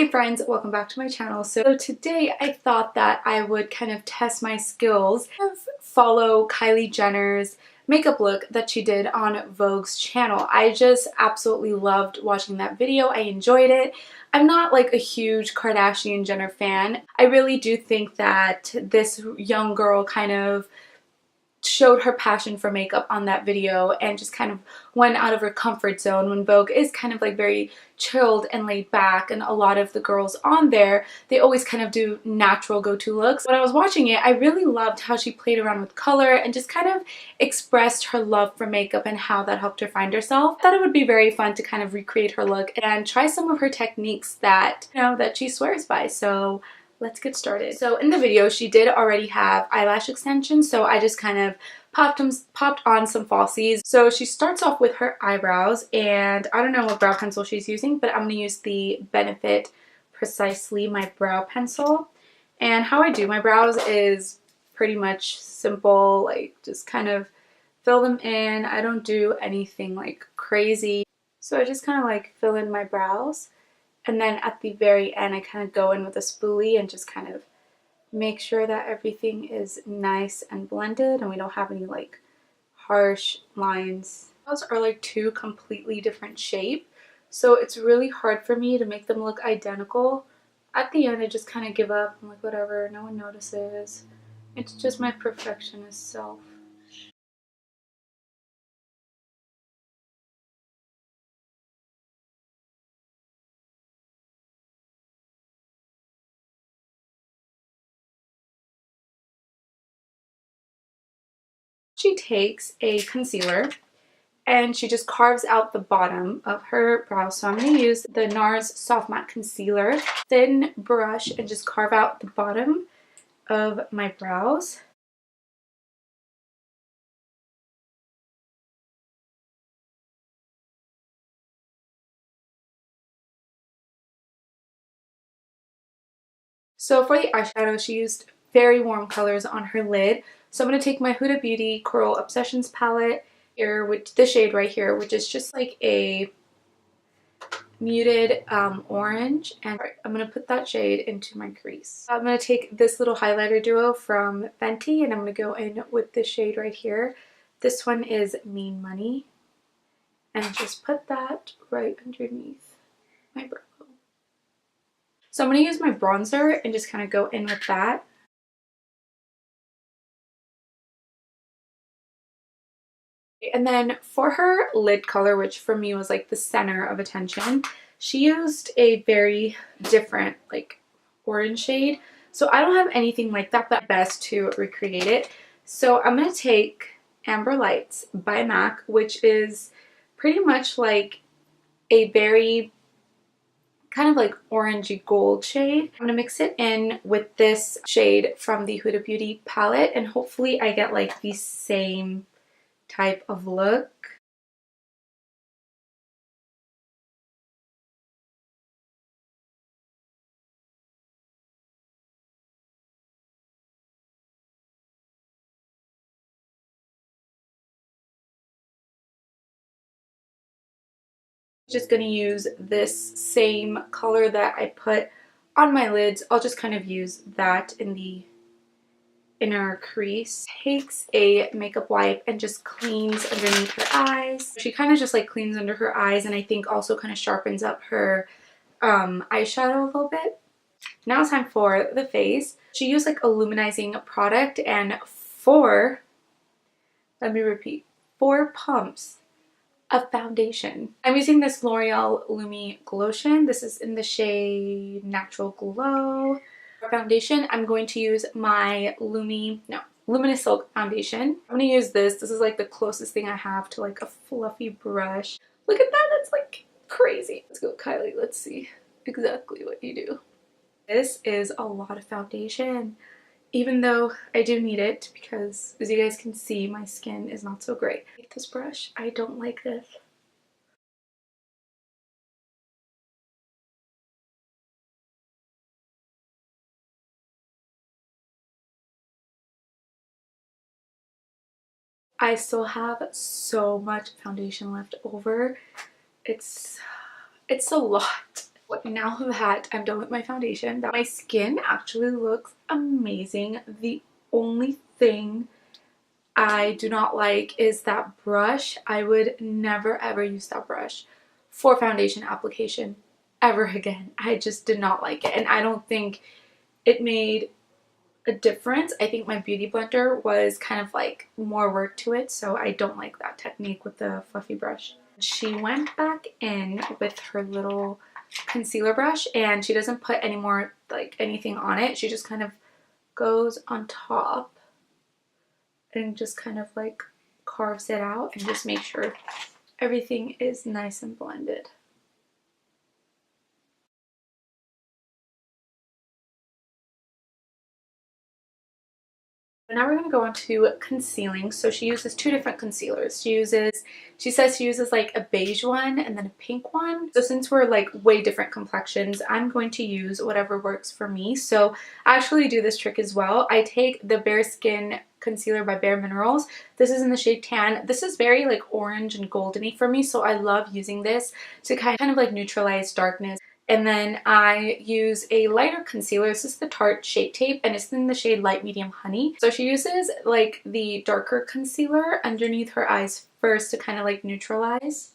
friends, welcome back to my channel. So today I thought that I would kind of test my skills and follow Kylie Jenner's makeup look that she did on Vogue's channel. I just absolutely loved watching that video. I enjoyed it. I'm not like a huge Kardashian Jenner fan. I really do think that this young girl kind of showed her passion for makeup on that video and just kind of went out of her comfort zone when Vogue is kind of like very chilled and laid back, and a lot of the girls on there, they always kind of do natural go-to looks. When I was watching it, I really loved how she played around with color and just kind of expressed her love for makeup and how that helped her find herself. I thought it would be very fun to kind of recreate her look and try some of her techniques that, you know, that she swears by. So let's get started. So in the video, she did already have eyelash extensions, so I just kind of popped on some falsies. So she starts off with her eyebrows, and I don't know what brow pencil she's using, but I'm going to use the Benefit Precisely My Brow Pencil. And how I do my brows is pretty much simple, like just kind of fill them in. I don't do anything like crazy. So I just kind of like fill in my brows. And then at the very end, I kind of go in with a spoolie and just kind of make sure that everything is nice and blended and we don't have any like harsh lines. Those are like two completely different shapes, so it's really hard for me to make them look identical. At the end, I just kind of give up. I'm like, whatever, no one notices. It's just my perfectionist self. She takes a concealer and she just carves out the bottom of her brow. So I'm going to use the NARS Soft Matte Concealer, thin brush, and just carve out the bottom of my brows. So for the eyeshadow, she used very warm colors on her lid. So I'm going to take my Huda Beauty Coral Obsessions palette here with the shade right here, which is just like a muted orange, and I'm going to put that shade into my crease. I'm going to take this little highlighter duo from Fenty, and I'm going to go in with this shade right here. This one is Mean Money, and just put that right underneath my brow. So I'm going to use my bronzer and just kind of go in with that. And then for her lid color, which for me was like the center of attention, she used a very different like orange shade. So I don't have anything like that, but best to recreate it. So I'm going to take Amber Lights by MAC, which is pretty much like a very kind of like orangey gold shade. I'm going to mix it in with this shade from the Huda Beauty palette, and hopefully I get like the same type of look. Just going to use this same color that I put on my lids. I'll just kind of use that in the inner crease. Takes a makeup wipe and just cleans underneath her eyes. She kind of just like cleans under her eyes, and I think also kind of sharpens up her eyeshadow a little bit. Now it's time for the face. She used like a luminizing product and let me repeat, 4 pumps of foundation. I'm using this L'Oreal Lumi Glotion. This is in the shade Natural Glow. For foundation, I'm going to use my Luminous Silk foundation. I'm going to use this. This is like the closest thing I have to like a fluffy brush. Look at that, that's like crazy. Let's go, Kylie, let's see exactly what you do. This is a lot of foundation, even though I do need it because, as you guys can see, my skin is not so great. With this brush, I don't like this. I still have so much foundation left over. It's a lot. Now that I'm done with my foundation, that my skin actually looks amazing. The only thing I do not like is that brush. I would never ever use that brush for foundation application ever again. I just did not like it, and I don't think it made a difference. I think my beauty blender was kind of like more work to it, so I don't like that technique with the fluffy brush. She went back in with her little concealer brush, and she doesn't put any more like anything on it. She just kind of goes on top and just kind of like carves it out and just make sure everything is nice and blended. Now we're going to go on to concealing. So she uses two different concealers. She says she uses like a beige one and then a pink one. So since we're like way different complexions, I'm going to use whatever works for me. So I actually do this trick as well. I take the Bare Skin concealer by Bare Minerals. This is in the shade Tan. This is very like orange and goldeny for me, so I love using this to kind of like neutralize darkness. And then I use a lighter concealer. This is the Tarte Shape Tape, and it's in the shade Light Medium Honey. So she uses like the darker concealer underneath her eyes first to kind of like neutralize.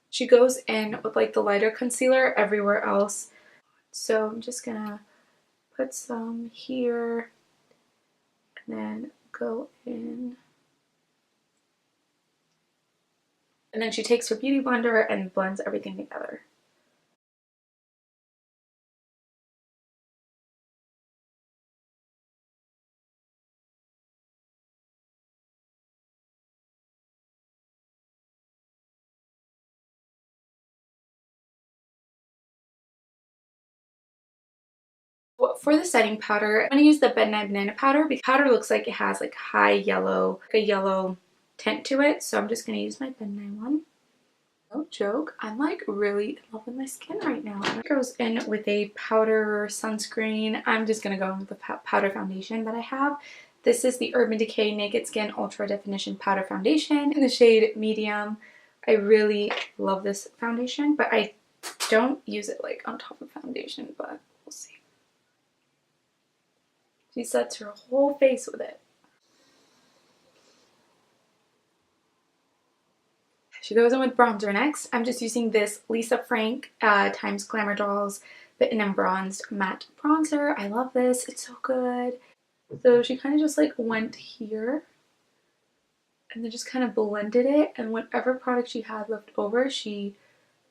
She goes in with like the lighter concealer everywhere else. So I'm just gonna put some here and then go in. And then she takes her beauty blender and blends everything together. For the setting powder, I'm going to use the Midnight Banana powder because powder looks like it has like high yellow, like a yellow tint to it. So I'm just going to use my Midnight one. No joke, I'm like really in love with my skin right now. It goes in with a powder sunscreen. I'm just going to go in with the powder foundation that I have. This is the Urban Decay Naked Skin Ultra Definition Powder Foundation in the shade Medium. I really love this foundation, but I don't use it like on top of foundation, but we'll see. She sets her whole face with it. She goes in with bronzer next. I'm just using this Lisa Frank times Glamour Dolls Bitten and Bronzed Matte Bronzer. I love this. It's so good. So she kind of just like went here and then just kind of blended it, and whatever product she had left over, she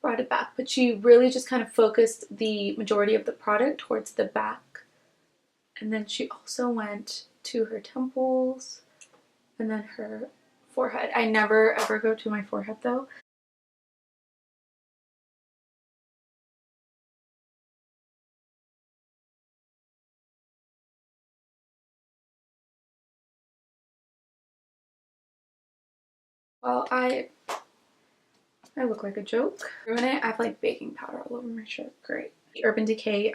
brought it back. But she really just kind of focused the majority of the product towards the back. And then she also went to her temples and then her forehead. I never ever go to my forehead though. Well, I look like a joke. Ruin it. I have like baking powder all over my shirt. Great. The Urban Decay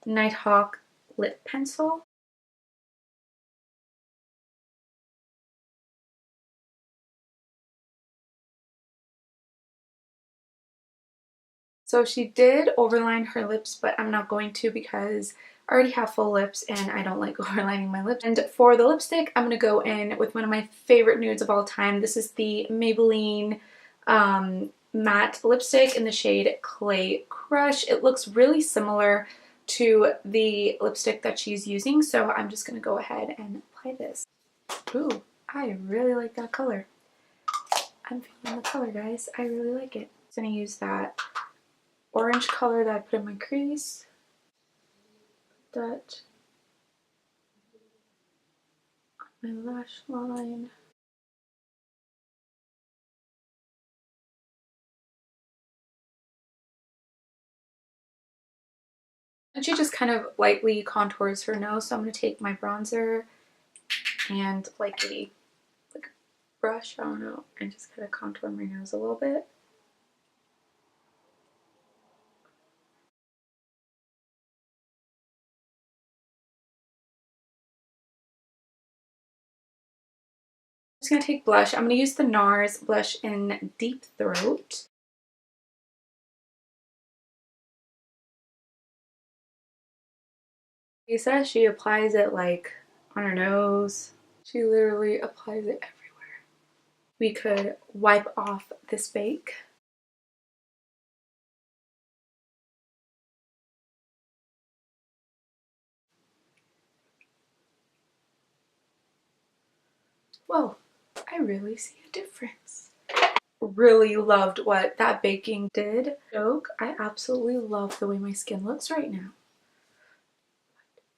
Nighthawk lip pencil. So she did overline her lips, but I'm not going to because I already have full lips and I don't like overlining my lips. And for the lipstick, I'm going to go in with one of my favorite nudes of all time. This is the Maybelline matte lipstick in the shade Clay Crush. It looks really similar to the lipstick that she's using, so I'm just going to go ahead and apply this. Ooh, I really like that color. I'm feeling the color, guys. I really like it. I'm going to use that orange color that I put in my crease. Put that on my lash line. And she just kind of lightly contours her nose, so I'm going to take my bronzer and like a brush, I don't know, and just kind of contour my nose a little bit. just gonna take blush. I'm gonna use the NARS blush in Deep Throat. She says she applies it like on her nose. She literally applies it everywhere. We could wipe off this bake. Whoa, I really see a difference. Really loved what that baking did. Vogue, I absolutely love the way my skin looks right now.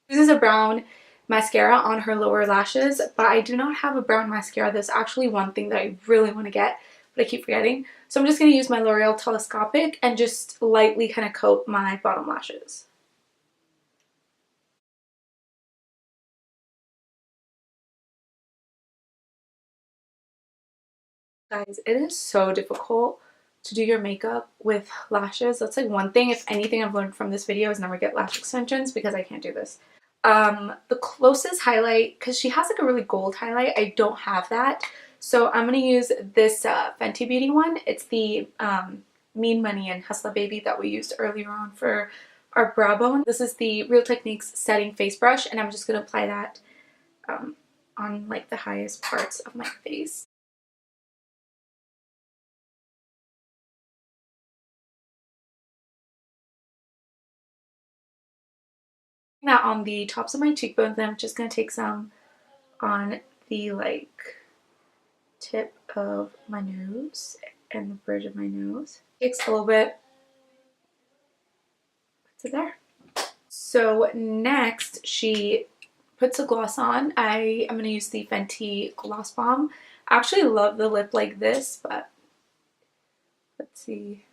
This is a brown mascara on her lower lashes, but I do not have a brown mascara. That's actually one thing that I really want to get, but I keep forgetting. So I'm just going to use my L'Oreal Telescopic and just lightly kind of coat my bottom lashes. Guys, it is so difficult to do your makeup with lashes. That's like one thing, if anything I've learned from this video, is never get lash extensions because I can't do this. The closest highlight, because she has like a really gold highlight, I don't have that. So I'm going to use this Fenty Beauty one. It's the Mean Money and Hustla Baby that we used earlier on for our brow bone. This is the Real Techniques setting face brush, and I'm just going to apply that on like the highest parts of my face. That on the tops of my cheekbones, then I'm just going to take some on the like tip of my nose and the bridge of my nose. Takes a little bit. Puts it there. So next she puts a gloss on. I am going to use the Fenty Gloss Bomb. I actually love the lip like this, but let's see.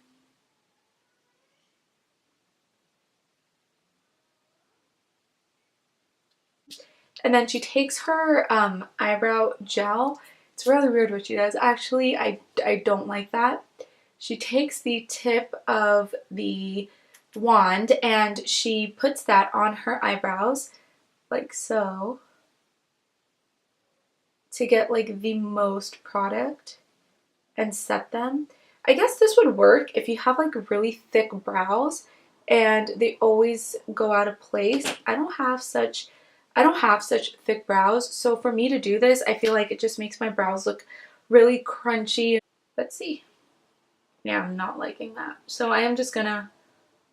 And then she takes her eyebrow gel. It's really weird what she does. Actually, I don't like that. She takes the tip of the wand and she puts that on her eyebrows like so to get like the most product and set them. I guess this would work if you have like really thick brows and they always go out of place. I don't have such thick brows, so for me to do this, I feel like it just makes my brows look really crunchy. Let's see. Yeah, I'm not liking that. So I am just gonna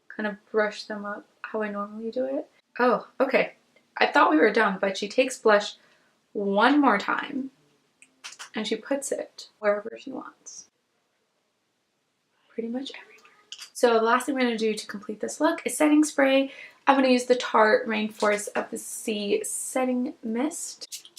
kind of brush them up how I normally do it. Oh, okay. I thought we were done, but she takes blush one more time and she puts it wherever she wants. Pretty much everywhere. So the last thing we're going to do to complete this look is setting spray. I'm going to use the Tarte Rainforest of the Sea Setting Mist.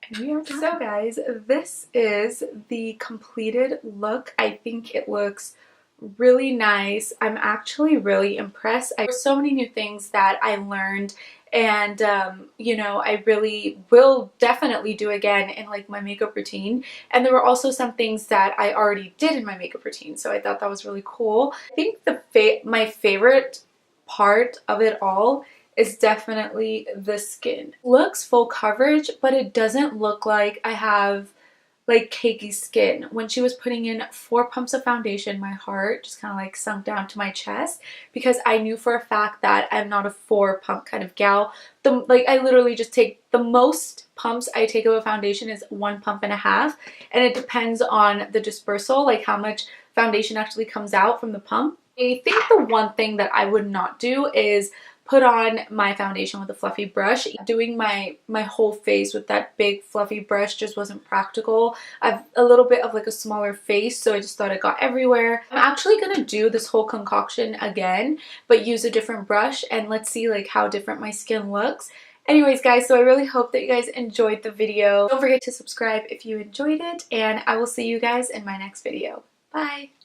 And we are done. So guys, this is the completed look. I think it looks really nice. I'm actually really impressed. There's so many new things that I learned, and you know, I really will definitely do again in like my makeup routine. And there were also some things that I already did in my makeup routine, so I thought that was really cool. I think my favorite part of it all is definitely the skin. Looks full coverage, but it doesn't look like I have like cakey skin. When she was putting in 4 pumps of foundation, my heart just kind of like sunk down to my chest because I knew for a fact that I'm not a 4 pump kind of gal. I literally just take the most pumps I take of a foundation is 1.5 pumps, and it depends on the dispersal, like how much foundation actually comes out from the pump. I think the one thing that I would not do is put on my foundation with a fluffy brush. Doing my whole face with that big fluffy brush just wasn't practical. I have a little bit of like a smaller face, so I just thought it got everywhere. I'm actually gonna do this whole concoction again, but use a different brush, and let's see like how different my skin looks. Anyways guys, so I really hope that you guys enjoyed the video. Don't forget to subscribe if you enjoyed it, and I will see you guys in my next video. Bye!